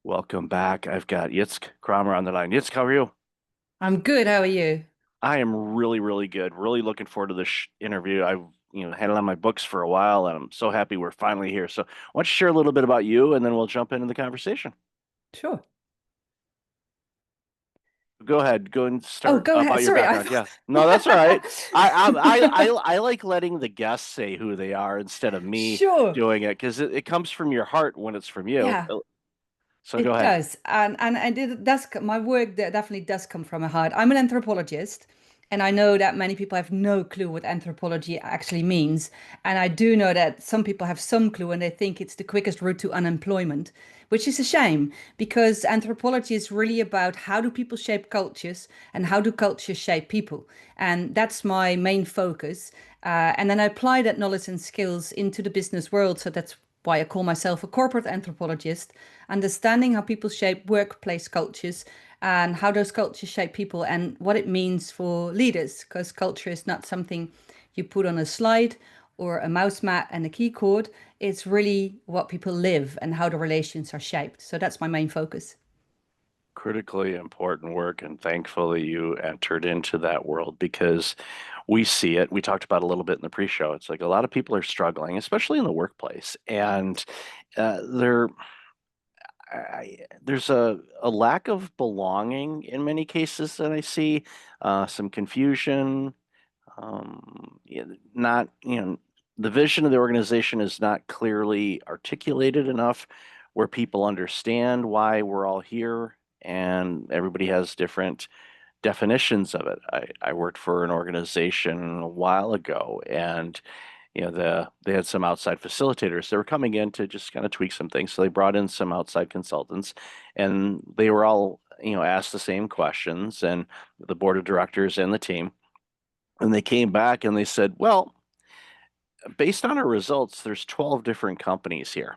Welcome back. I've got Jitske Kramer on the line. Jitske, how are you? I'm good. How are you? I am really, really good. Really looking forward to this interview. I've, had it on my books for a while, and I'm so happy we're finally here. So, why don't you share a little bit about you, and then we'll jump into the conversation. Sure. Go ahead. Go and Oh, start go ahead. about your Sorry, I background. thought. Yeah. No, that's all right. I like letting the guests say who they are instead of me Sure. doing it because it comes from your heart when it's from you. Yeah, So go it ahead. does. And it does. My work definitely does come from my heart. I'm an anthropologist, and I know that many people have no clue what anthropology actually means. And I do know that some people have some clue, and they think it's the quickest route to unemployment, which is a shame because anthropology is really about how do people shape cultures and how do cultures shape people. And that's my main focus. And then I apply that knowledge and skills into the business world. So that's why I call myself a corporate anthropologist, understanding how people shape workplace cultures and how those cultures shape people and what it means for leaders, because culture is not something you put on a slide or a mouse mat and a keyboard. It's really what people live and how the relations are shaped. So that's my main focus. Critically important work, and thankfully you entered into that world because we see it. We talked about it a little bit in the pre-show. It's like a lot of people are struggling, especially in the workplace, and there there's a lack of belonging in many cases that I see, some confusion, yeah, not, the vision of the organization is not clearly articulated enough where people understand why we're all here, and everybody has different definitions of it. I worked for an organization a while ago, and they had some outside facilitators. They were coming in to just kind of tweak some things. So they brought in some outside consultants, and they were all, asked the same questions, and the board of directors and the team. And they came back and they said, well, based on our results, there's 12 different companies here,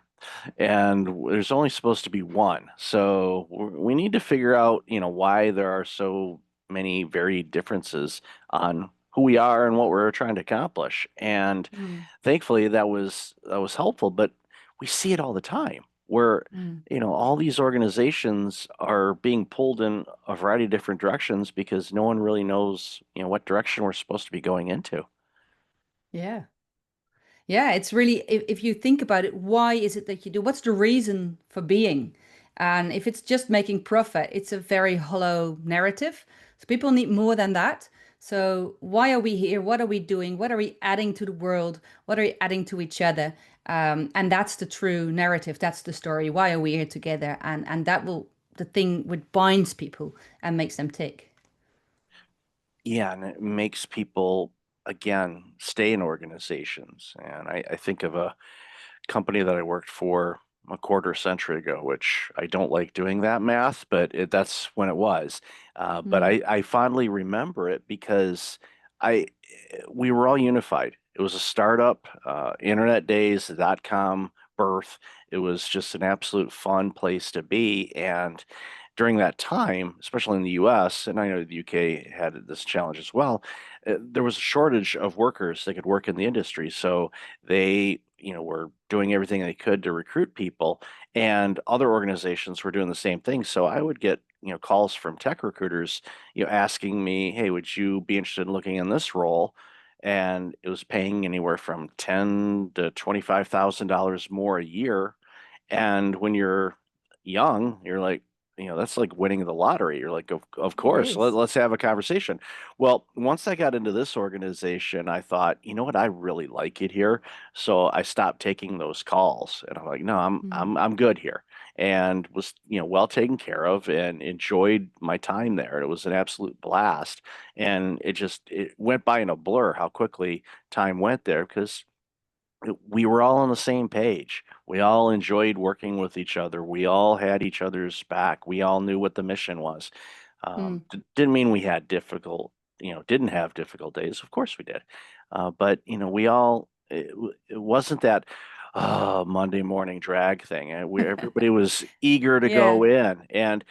and there's only supposed to be one. So we need to figure out, why there are so many varied differences on who we are and what we're trying to accomplish. And Mm, thankfully, that was helpful. But we see it all the time where, mm. all these organizations are being pulled in a variety of different directions because no one really knows, what direction we're supposed to be going into. Yeah. Yeah, it's really, if you think about it, why is it that you do? What's the reason for being? And if it's just making profit, it's a very hollow narrative. So people need more than that. So why are we here? What are we doing? What are we adding to the world? What are we adding to each other? And that's the true narrative. That's the story. Why are we here together? And that will the thing which binds people and makes them tick. Yeah, and it makes people, again, stay in organizations. And I think of a company that I worked for a quarter century ago, which I don't like doing that math, but that's when it was. But Mm, I fondly remember it because I we were all unified. It was a startup, internet days, .com birth. It was just an absolute fun place to be. And during that time, especially in the US, and I know the UK had this challenge as well, there was a shortage of workers that could work in the industry. So they, were doing everything they could to recruit people, and other organizations were doing the same thing. So I would get, calls from tech recruiters, asking me, "Hey, would you be interested in looking in this role?" And it was paying anywhere from $10,000 to $25,000 more a year. And when you're young, you're like, that's like winning the lottery. You're like, of it course, is. let's have a conversation. Well, once I got into this organization, I thought, you know what, I really like it here. So I stopped taking those calls, and I'm like, no, Mm, I'm good here, and was, well taken care of and enjoyed my time there. It was an absolute blast, and it went by in a blur how quickly time went there because we were all on the same page. We all enjoyed working with each other. We all had each other's back. We all knew what the mission was. mm. Didn't mean we had didn't have difficult days. Of course we did. But, we all, it wasn't that Monday morning drag thing. Everybody was eager to go Yeah. in. And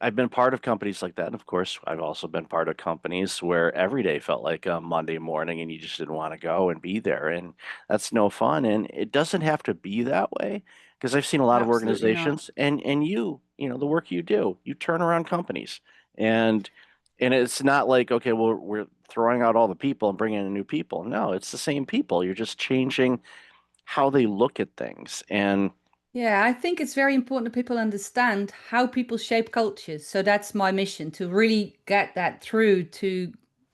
I've been part of companies like that. And of course, I've also been part of companies where every day felt like a Monday morning and you just didn't want to go and be there. And that's no fun. And it doesn't have to be that way. Because I've seen a lot of Absolutely not. organizations, and you know, the work you do, you turn around companies, and it's not like, okay, well, we're throwing out all the people and bringing in new people. No, it's the same people. You're just changing how they look at things. And Yeah, I think it's very important that people understand how people shape cultures. So that's my mission to really get that through to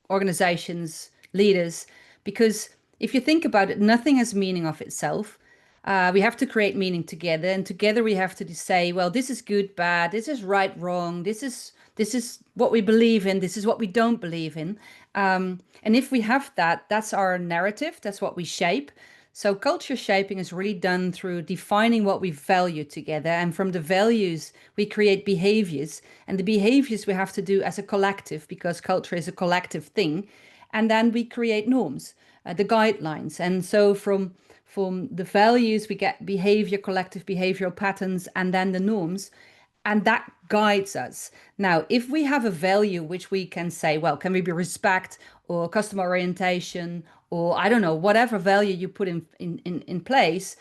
organizations, leaders, because if you think about it, nothing has meaning of itself. We have to create meaning together, and together we have to say, well, this is good, bad, this is right, wrong, this is what we believe in, this is what we don't believe in. And if we have that, that's our narrative, that's what we shape. So culture shaping is really done through defining what we value together. And from the values, we create behaviors. And the behaviors we have to do as a collective because culture is a collective thing. And then we create norms, the guidelines. And so from the values, we get behavior, collective behavioral patterns, and then the norms, and that guides us. Now, if we have a value which we can say, well, can we be respect or customer orientation or I don't know, whatever value you put in place,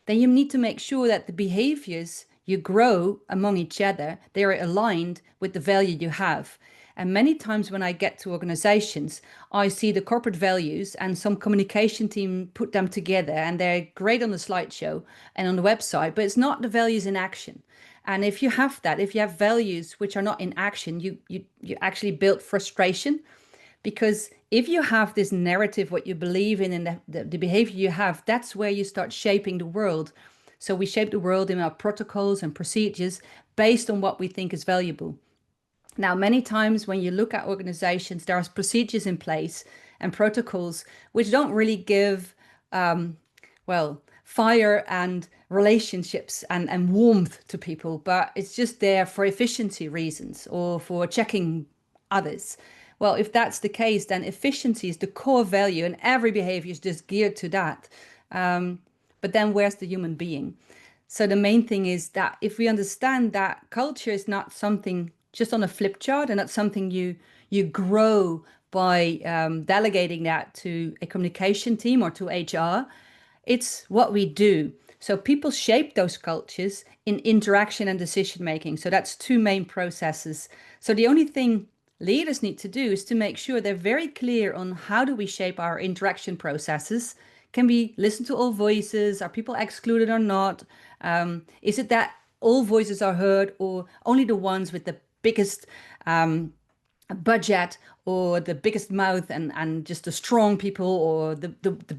then you need to make sure that the behaviors you grow among each other, they are aligned with the value you have. And many times when I get to organizations, I see the corporate values and some communication team put them together and they're great on the slideshow and on the website, but it's not the values in action. And if you have that, if you have values which are not in action, you actually build frustration because if you have this narrative, what you believe in and the behavior you have, that's where you start shaping the world. So we shape the world in our protocols and procedures based on what we think is valuable. Now, many times when you look at organizations, there are procedures in place and protocols which don't really give, well, fire and relationships and warmth to people, but it's just there for efficiency reasons or for checking others. Well, if that's the case, then efficiency is the core value and every behavior is just geared to that. But then where's the human being? So the main thing is that if we understand that culture is not something just on a flip chart and not something you grow by delegating that to a communication team or to HR, it's what we do. So people shape those cultures in interaction and decision making. So that's two main processes. So the only thing leaders need to do is to make sure they're very clear on how do we shape our interaction processes. Can we listen to all voices? Are people excluded or not? Is it that all voices are heard or only the ones with the biggest budget or the biggest mouth and just the strong people or the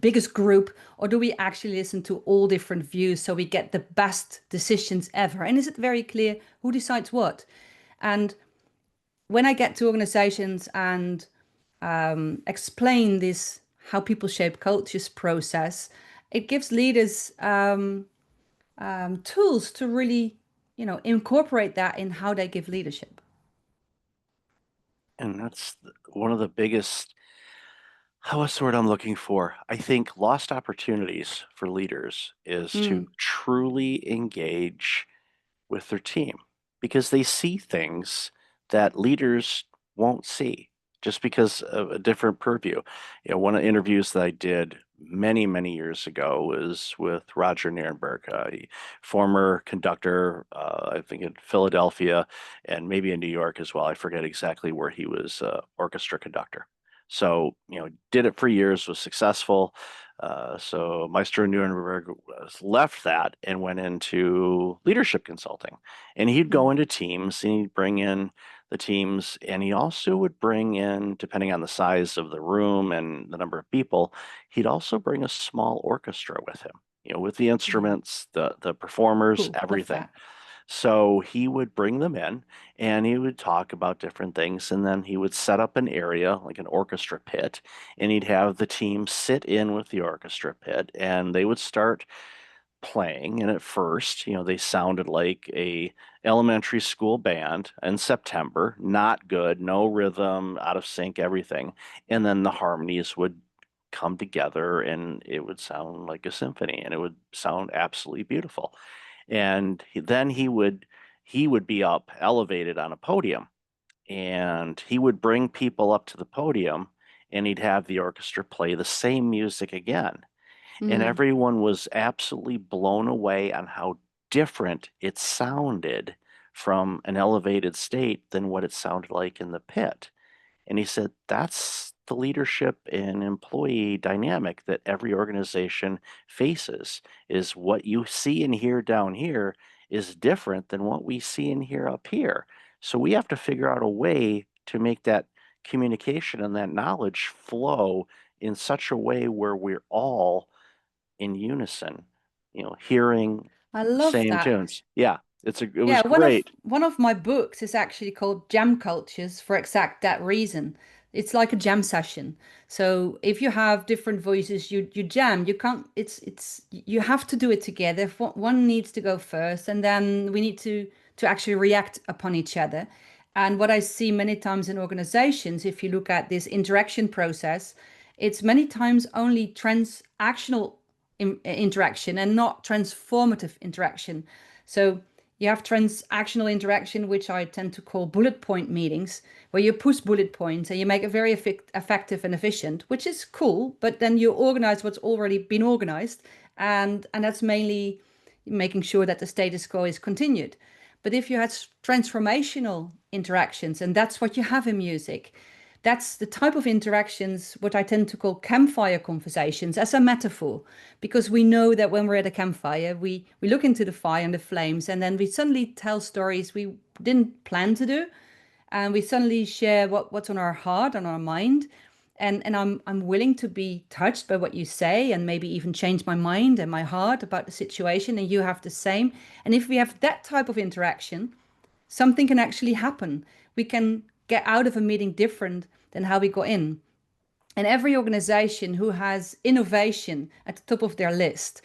biggest group? Or do we actually listen to all different views so we get the best decisions ever? And is it very clear who decides what? And when I get to organizations and explain this, how people shape cultures process, it gives leaders tools to really, incorporate that in how they give leadership. that's one of the biggest, what's the word I'm looking for? I think lost opportunities for leaders is to Mm, truly engage with their team because they see things that leaders won't see just because of a different purview. You know, one of the interviews that I did many, many years ago was with Roger Nierenberg, a former conductor, I think in Philadelphia and maybe in New York as well. I forget exactly where he was orchestra conductor. So, you know, did it for years, was successful. So Maestro Nuremberg left that and went into leadership consulting. And he'd go mm, into teams and he'd bring in the teams. And he also would bring in, depending on the size of the room and the number of people, he'd also bring a small orchestra with him, you know, with the mm. instruments, the performers, Cool. Love everything. that. So he would bring them in and he would talk about different things. And then he would set up an area like an orchestra pit and he'd have the team sit in with the orchestra pit and they would start playing. And at first, you know, they sounded like a elementary school band in September, not good, no rhythm, out of sync, everything. And then the harmonies would come together and it would sound like a symphony and it would sound absolutely beautiful. And then he would be up elevated on a podium and he would bring people up to the podium and he'd have the orchestra play the same music again. And Mm, everyone was absolutely blown away on how different it sounded from an elevated state than what it sounded like in the pit. And he said that's the leadership and employee dynamic that every organization faces, is what you see and hear down here is different than what we see and hear up here. So we have to figure out a way to make that communication and that knowledge flow in such a way where we're all in unison, hearing I the love same that. tunes. Yeah, it was Yeah, great. one of my books is actually called Jam Cultures for exact that reason. It's like a jam session. So if you have different voices, you jam. You can't. It's you have to do it together. One needs to go first, and then we need to actually react upon each other. And what I see many times in organizations, if you look at this interaction process, it's many times only transactional interaction and not transformative interaction. So you have transactional interaction, which I tend to call bullet point meetings, where you push bullet points and you make it very effective and efficient, which is cool. But then you organize what's already been organized, and that's mainly making sure that the status quo is continued. But if you had transformational interactions, and that's what you have in music, that's the type of interactions what I tend to call campfire conversations as a metaphor, because we know that when we're at a campfire, we look into the fire and the flames, and then we suddenly tell stories we didn't plan to do, and we suddenly share what's on our heart, on our mind. And I'm willing to be touched by what you say and maybe even change my mind and my heart about the situation, and you have the same. And if we have that type of interaction, something can actually happen. We can get out of a meeting different than how we got in. And every organization who has innovation at the top of their list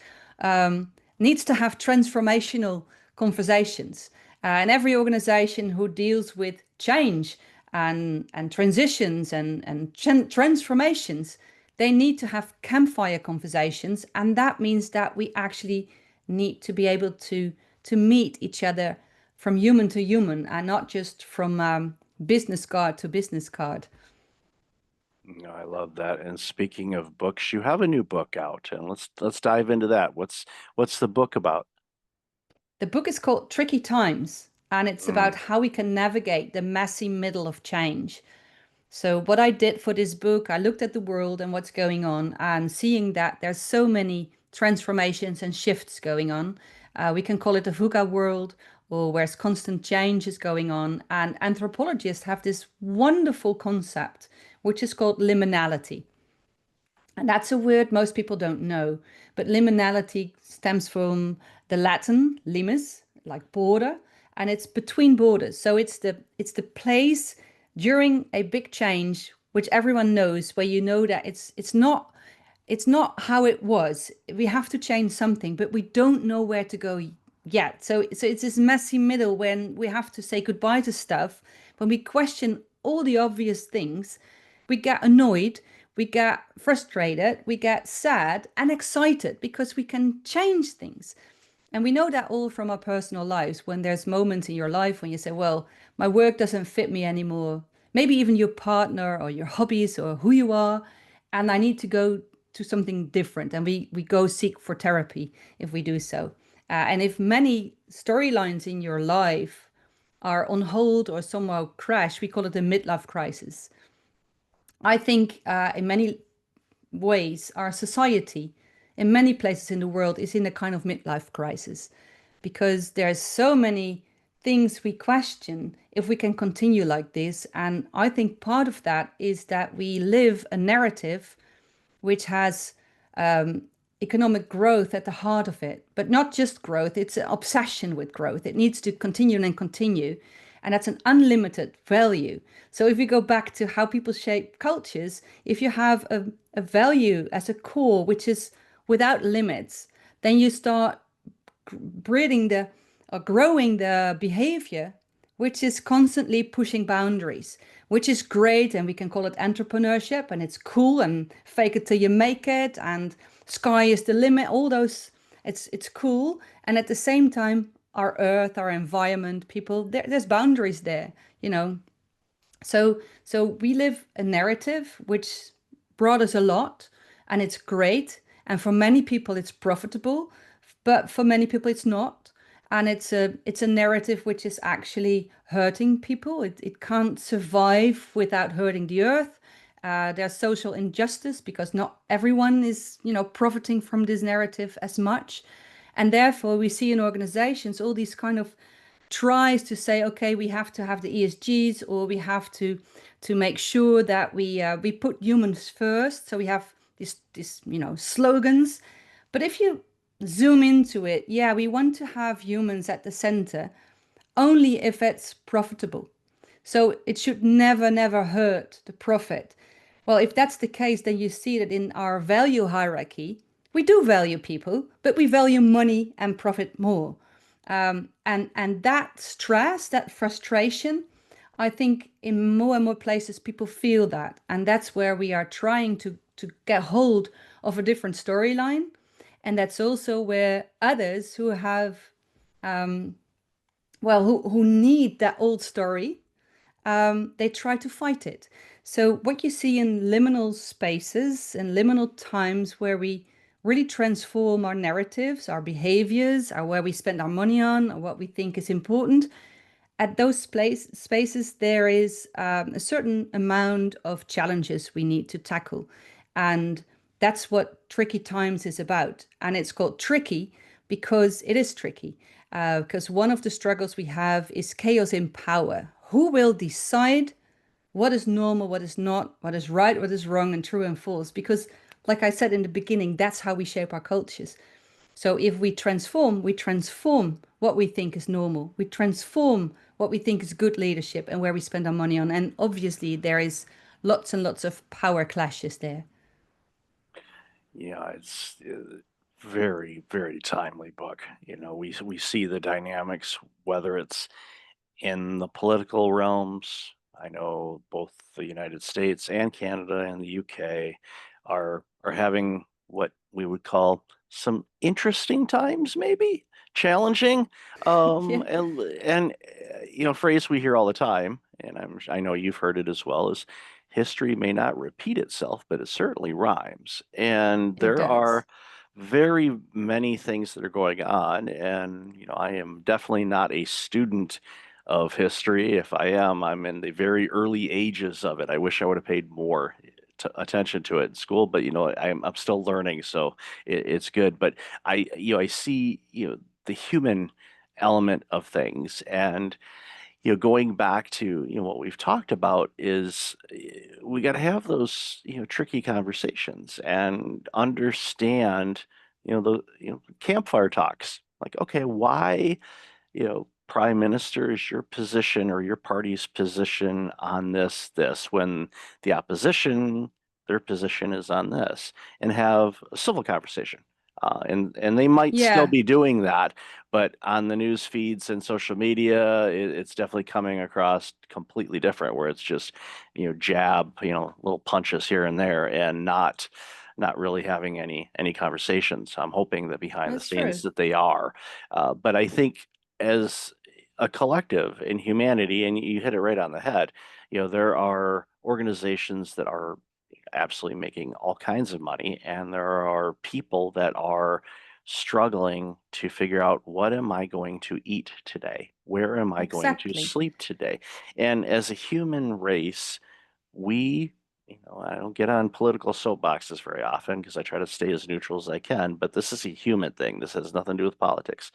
needs to have transformational conversations. And every organization who deals with change and transitions and transformations, they need to have campfire conversations. And that means that we actually need to be able to meet each other from human to human and not just from business card to business card. No, I love that. And speaking of books, you have a new book out, and let's dive into that. What's the book about? The book is called Tricky Times, and it's about Mm, how we can navigate the messy middle of change. So, what I did for this book, I looked at the world and what's going on, and seeing that there's so many transformations and shifts going on. We can call it a VUCA world, or where's constant change is going on. And anthropologists have this wonderful concept, which is called liminality. And that's a word most people don't know. But liminality stems from the Latin limes, like border, and it's between borders. So it's the place during a big change, which everyone knows, where you know that it's not how it was. We have to change something, but we don't know where to go yet. So it's this messy middle when we have to say goodbye to stuff, when we question all the obvious things, we get annoyed, we get frustrated, we get sad and excited because we can change things. And we know that all from our personal lives when there's moments in your life when you say, well, my work doesn't fit me anymore. Maybe even your partner or your hobbies or who you are. And I need to go to something different. And we go seek for therapy if we do so. And if many storylines in your life are on hold or somehow crash, we call it a midlife crisis. I think in many ways, our society in many places in the world is in a kind of midlife crisis because there's so many things we question if we can continue like this. And I think part of that is that we live a narrative which has economic growth at the heart of it, but not just growth, it's an obsession with growth. It needs to continue and continue. And that's an unlimited value. So if we go back to how people shape cultures, if you have a value as a core, which is without limits, then you start breeding the or growing the behavior which is constantly pushing boundaries, which is great. And we can call it entrepreneurship, and it's cool, and fake it till you make it, and sky is the limit, all those. It's cool. And at the same time, our earth, our environment, people, there's boundaries there, you know. So we live a narrative which brought us a lot, and it's great. And for many people, it's profitable, but for many people, it's not. and it's a narrative which is actually hurting people. It can't survive without hurting the earth. There's social injustice because not everyone is, profiting from this narrative as much. And therefore, we see in organizations all these kind of tries to say, okay, we have to have the ESGs, or we have to make sure that we put humans first. So we have this slogans. But if you zoom into it, yeah, we want to have humans at the center only if it's profitable. So it should never, never hurt the profit. Well, if that's the case, then you see that in our value hierarchy, we do value people, but we value money and profit more. And that stress, that frustration, I think in more and more places people feel that, and that's where we are trying to get hold of a different storyline, and that's also where others who have who need that old story, they try to fight it. So what you see in liminal spaces and liminal times where we really transform our narratives, our behaviors, or where we spend our money on, or what we think is important, at those spaces, there is a certain amount of challenges we need to tackle. And that's what Tricky Times is about. And it's called tricky because it is tricky. Because one of the struggles we have is chaos in power. Who will decide what is normal, what is not, what is right, what is wrong, and true and false? Because, like I said in the beginning, that's how we shape our cultures. So if we transform what we think is normal. We transform what we think is good leadership and where we spend our money on. And obviously, there is lots and lots of power clashes there. Yeah, it's very, very timely book. We see the dynamics, whether it's in the political realms. I know both the United States and Canada and the UK are having what we would call some interesting times, maybe challenging. Yeah, Phrase we hear all the time, and I know you've heard it as well, is history may not repeat itself, but it certainly rhymes. And it there does. are very many things that are going on, and I am definitely not a student of history. If I am, I'm in the very early ages of it. I wish I would have paid more attention to it in school, but I'm still learning, so it's good. But I see the human element of things, and going back to what we've talked about is we got to have those tricky conversations and understand the campfire talks. Like, okay, why prime minister is your position or your party's position on this when the opposition, their position is on this, and have a civil conversation. And they might still Yeah, be doing that, but on the news feeds and social media, it's definitely coming across completely different, where it's just jab, little punches here and there, and not really having any conversations. I'm hoping that behind the that's scenes true. that they are. But I think as a collective in humanity, and you hit it right on the head, there are organizations that are absolutely making all kinds of money, and there are people that are struggling to figure out, what am I going to eat today? Where am I going to Exactly. sleep today? And as a human race, we, I don't get on political soapboxes very often because I try to stay as neutral as I can, but this is a human thing. This has nothing to do with politics.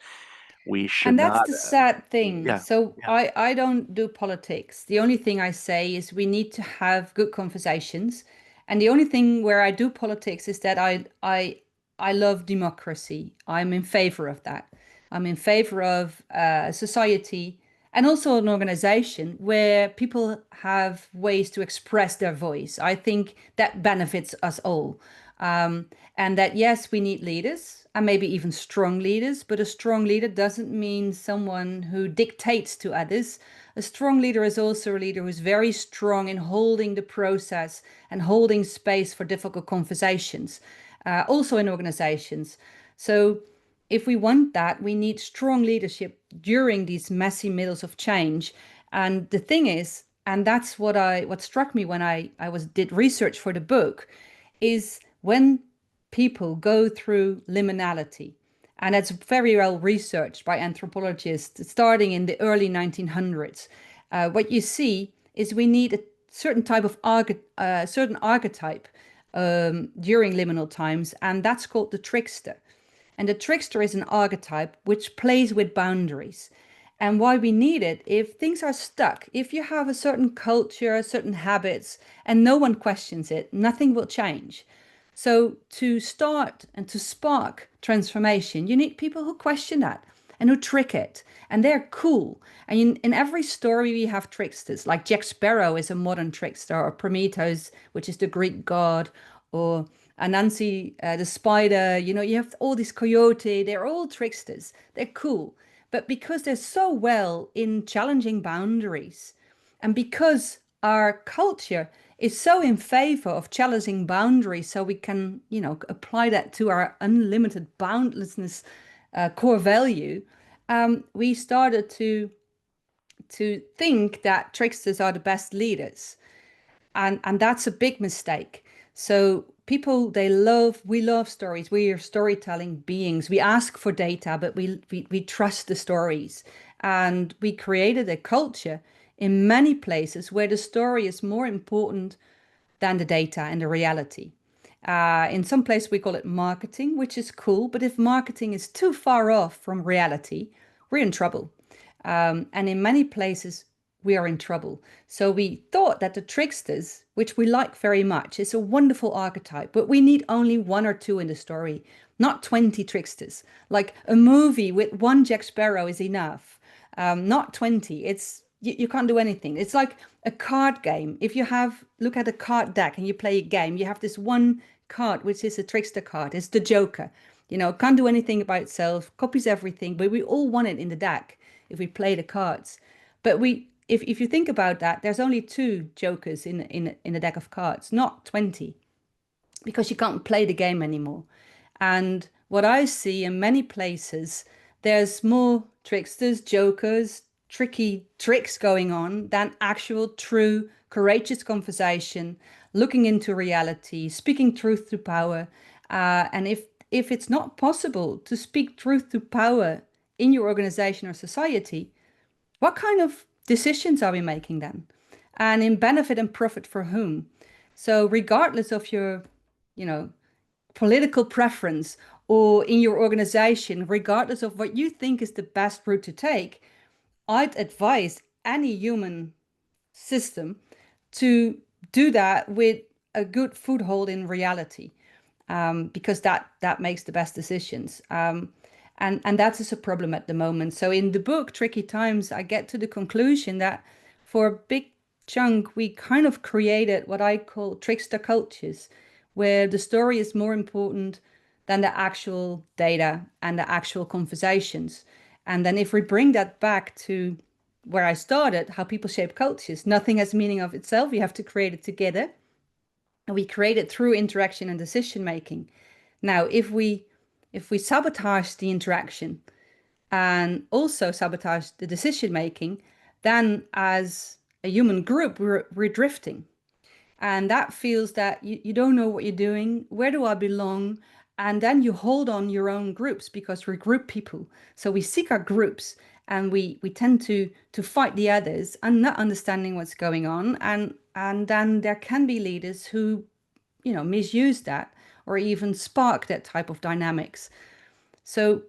We should And that's not, the sad thing. yeah, So yeah, I don't do politics. The only thing I say is we need to have good conversations. And the only thing where I do politics is that I love democracy. I'm in favor of that. I'm in favor of a society and also an organization where people have ways to express their voice. I think that benefits us all. Um, and that, yes, we need leaders and maybe even strong leaders, but a strong leader doesn't mean someone who dictates to others. A strong leader is also a leader who's very strong in holding the process and holding space for difficult conversations, also in organizations. So, if we want that, we need strong leadership during these messy middles of change. And the thing is, and that's what struck me when I was did research for the book, is when people go through liminality. And that's very well researched by anthropologists starting in the early 1900s. What you see is we need a certain type of certain archetype during liminal times, and that's called the trickster. And the trickster is an archetype which plays with boundaries. And why we need it, if things are stuck, if you have a certain culture, certain habits, and no one questions it, nothing will change. So to start and to spark transformation, you need people who question that and who trick it. And they're cool. And in every story, we have tricksters. Like Jack Sparrow is a modern trickster, or Prometheus, which is the Greek god, or Anansi, the spider. You know, you have all these coyote. They're all tricksters. They're cool. But because they're so well in challenging boundaries, and because our culture is so in favor of challenging boundaries, so we can, apply that to our unlimited boundlessness core value, we started to think that tricksters are the best leaders, and that's a big mistake. So people, we love stories. We are storytelling beings. We ask for data, but we trust the stories. And we created a culture in many places where the story is more important than the data and the reality. In some places we call it marketing, which is cool, but if marketing is too far off from reality, we're in trouble. And in many places, we are in trouble. So we thought that the tricksters, which we like very much, is a wonderful archetype, but we need only one or two in the story, not 20 tricksters. Like a movie with one Jack Sparrow is enough, not 20. You can't do anything. It's like a card game. If you look at a card deck and you play a game, you have this one card, which is a trickster card. It's the Joker. Can't do anything by itself, copies everything, but we all want it in the deck if we play the cards. But if you think about that, there's only two jokers in a deck of cards, not 20, because you can't play the game anymore. And what I see in many places, there's more tricksters, jokers, tricky tricks going on than actual, true, courageous conversation, looking into reality, speaking truth to power. And if it's not possible to speak truth to power in your organization or society, what kind of decisions are we making then? And in benefit and profit for whom? So regardless of your, you know, political preference or in your organization, regardless of what you think is the best route to take, I'd advise any human system to do that with a good foothold in reality, because that makes the best decisions. And that is a problem at the moment. So in the book Tricky Times, I get to the conclusion that for a big chunk, we kind of created what I call trickster cultures, where the story is more important than the actual data and the actual conversations. And then if we bring that back to where I started, how people shape cultures, nothing has meaning of itself. We have to create it together. And we create it through interaction and decision making. Now, if we sabotage the interaction and also sabotage the decision making, then as a human group, we're drifting. And that feels that you don't know what you're doing. Where do I belong? And then you hold on your own groups because we're group people. So we seek our groups and we tend to fight the others and not understanding what's going on. And then there can be leaders who, misuse that or even spark that type of dynamics. So,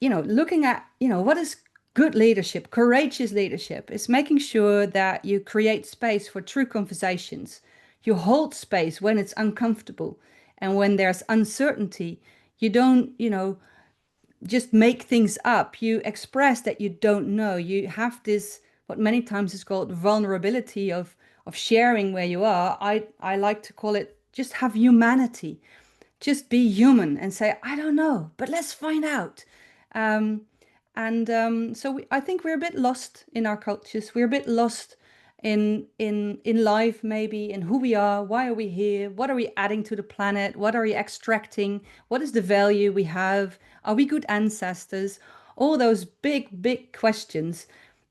looking at, what is good leadership, courageous leadership is making sure that you create space for true conversations. You hold space when it's uncomfortable and when there's uncertainty. You don't, just make things up. You express that you don't know. You have this, what many times is called vulnerability of sharing where you are. I like to call it just have humanity. Just be human and say, I don't know, but let's find out. Um, and I think we're a bit lost in our cultures. We're a bit lost in life, maybe in who we are. Why are we here? What are we adding to the planet? What are we extracting? What is the value we have? Are we good ancestors? All those big questions.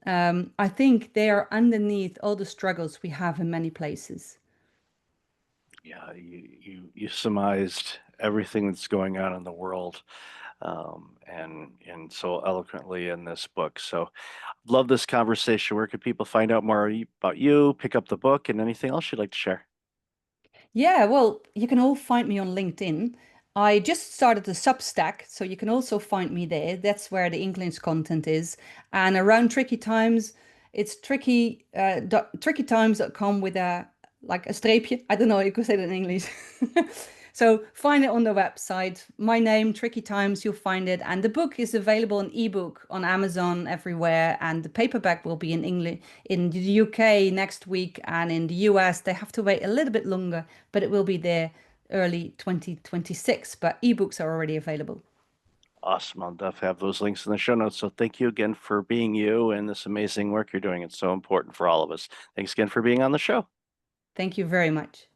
I think they are underneath all the struggles we have in many places. Yeah, you surmised everything that's going on in the world. and so eloquently in this book. So love this conversation. Where can people find out more about you, pick up the book, and anything else you'd like to share? Yeah, well, you can all find me on LinkedIn. I just started the Substack, so you can also find me there. That's where the English content is. And around tricky times, it's trickytimes.com with a like a streepje. I don't know, you could say that in English. So find it on the website. My name, Tricky Times, you'll find it. And the book is available in ebook on Amazon everywhere. And the paperback will be in English in the UK next week. And in the US, they have to wait a little bit longer, but it will be there early 2026. But ebooks are already available. Awesome. I'll definitely have those links in the show notes. So thank you again for being you and this amazing work you're doing. It's so important for all of us. Thanks again for being on the show. Thank you very much.